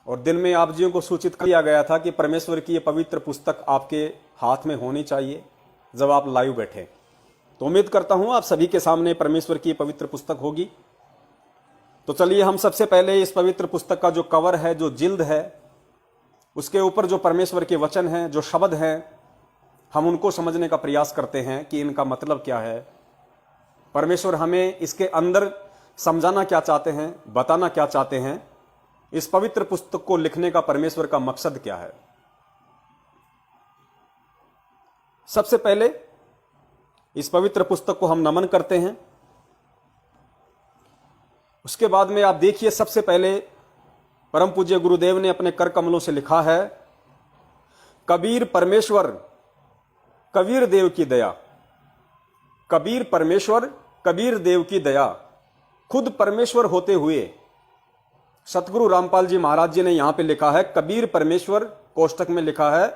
और दिन में आप जियों को सूचित किया गया था कि परमेश्वर की ये पवित्र पुस्तक आपके हाथ में होनी चाहिए जब आप लाइव बैठे। तो उम्मीद करता हूं आप सभी के सामने परमेश्वर की पवित्र पुस्तक होगी। तो चलिए हम सबसे पहले इस पवित्र पुस्तक का जो कवर है, जो जिल्द है, उसके ऊपर जो परमेश्वर के वचन हैं, जो शब्द हैं, हम उनको समझने का प्रयास करते हैं कि इनका मतलब क्या है। परमेश्वर हमें इसके अंदर समझाना क्या चाहते हैं, बताना क्या चाहते हैं। इस पवित्र पुस्तक को लिखने का परमेश्वर का मकसद क्या है। सबसे पहले इस पवित्र पुस्तक को हम नमन करते हैं। उसके बाद में आप देखिए, सबसे पहले परम पूज्य गुरुदेव ने अपने कर कमलों से लिखा है, कबीर परमेश्वर कबीर देव की दया। कबीर परमेश्वर कबीर देव की दया। खुद परमेश्वर होते हुए सतगुरु रामपाल जी महाराज जी ने यहां पे लिखा है कबीर परमेश्वर, कोष्टक में लिखा है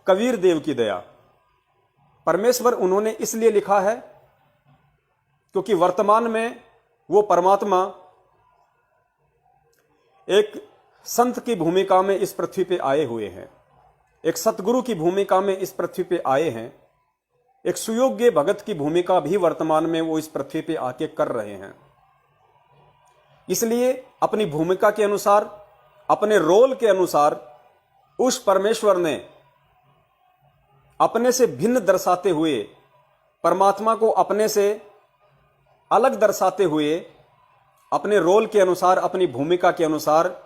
कबीर देव की दया। परमेश्वर उन्होंने इसलिए लिखा है क्योंकि वर्तमान में वो परमात्मा एक संत की भूमिका में इस पृथ्वी पे आए हुए हैं, एक सतगुरु की भूमिका में इस पृथ्वी पे आए हैं, एक सुयोग्य भगत की भूमिका भी वर्तमान में वो इस पृथ्वी पे आके कर रहे हैं। इसलिए अपनी भूमिका के अनुसार, अपने रोल के अनुसार उस परमेश्वर ने अपने से भिन्न दर्शाते हुए, परमात्मा को अपने से अलग दर्शाते हुए, अपने रोल के अनुसार, अपनी भूमिका के अनुसार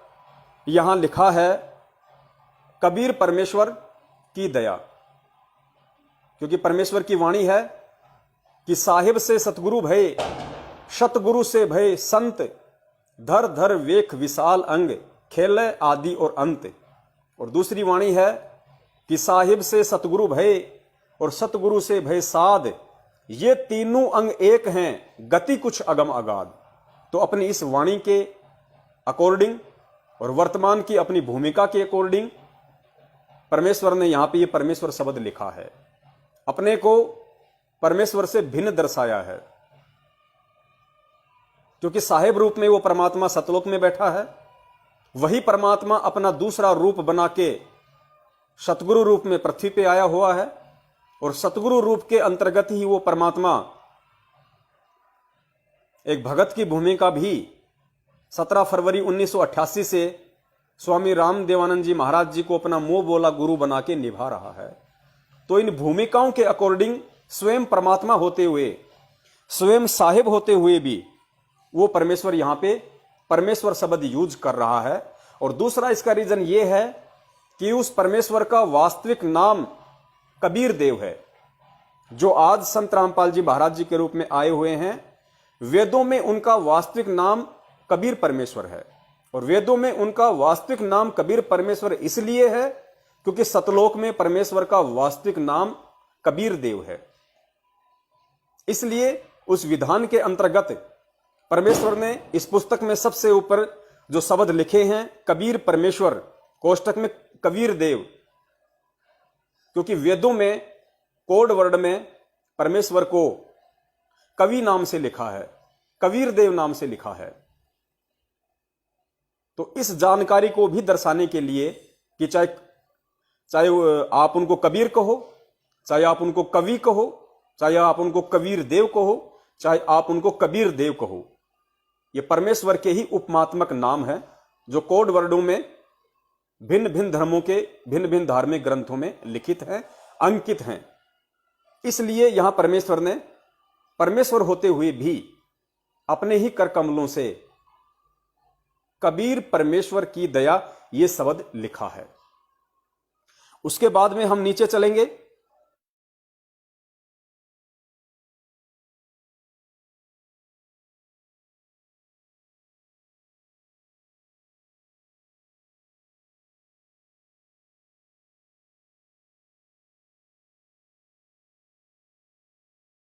यहां लिखा है कबीर परमेश्वर की दया। क्योंकि परमेश्वर की वाणी है कि साहिब से सतगुरु भय, सतगुरु से भय संत, धर धर वेख विशाल अंग, खेले आदि और अंत। और दूसरी वाणी है कि साहिब से सतगुरु भय और सतगुरु से भय साध, ये तीनों अंग एक हैं, गति कुछ अगम अगाध। तो अपनी इस वाणी के अकॉर्डिंग और वर्तमान की अपनी भूमिका के अकॉर्डिंग परमेश्वर ने यहां पे ये परमेश्वर शब्द लिखा है, अपने को परमेश्वर से भिन्न दर्शाया है। क्योंकि साहेब रूप में वो परमात्मा सतलोक में बैठा है, वही परमात्मा अपना दूसरा रूप बना के सतगुरु रूप में पृथ्वी पे आया हुआ है। और सतगुरु रूप के अंतर्गत ही वो परमात्मा एक भगत की भूमिका भी 17 फरवरी 1988 से स्वामी राम देवानंद जी महाराज जी को अपना मुंह बोला गुरु बना के निभा रहा है। तो इन भूमिकाओं के अकॉर्डिंग स्वयं परमात्मा होते हुए, स्वयं साहिब होते हुए भी वो परमेश्वर यहां पे परमेश्वर शब्द यूज कर रहा है। और दूसरा इसका रीजन ये है कि उस परमेश्वर का वास्तविक नाम कबीर देव है, जो आज संत रामपाल जी महाराज जी के रूप में आए हुए हैं। वेदों में उनका वास्तविक नाम कबीर परमेश्वर है। और वेदों में उनका वास्तविक नाम कबीर परमेश्वर इसलिए है क्योंकि सतलोक में परमेश्वर का वास्तविक नाम कबीर देव है। इसलिए उस विधान के अंतर्गत परमेश्वर ने इस पुस्तक में सबसे ऊपर जो शब्द लिखे हैं कबीर परमेश्वर, कोष्टक में कबीर देव, क्योंकि वेदों में कोड वर्ड में परमेश्वर को कवि नाम से लिखा है, कबीर देव नाम से लिखा है। तो इस जानकारी को भी दर्शाने के लिए कि चाहे आप उनको कबीर कहो, चाहे आप उनको कवि कहो, चाहे आप उनको कबीर देव कहो, चाहे आप उनको कबीर देव कहो, ये परमेश्वर के ही उपमात्मक नाम है जो कोड वर्डों में भिन्न भिन्न धर्मों के भिन्न भिन्न धार्मिक ग्रंथों में लिखित हैं, अंकित हैं। इसलिए यहां परमेश्वर ने परमेश्वर होते हुए भी अपने ही कर कमलों से कबीर परमेश्वर की दया ये शब्द लिखा है। उसके बाद में हम नीचे चलेंगे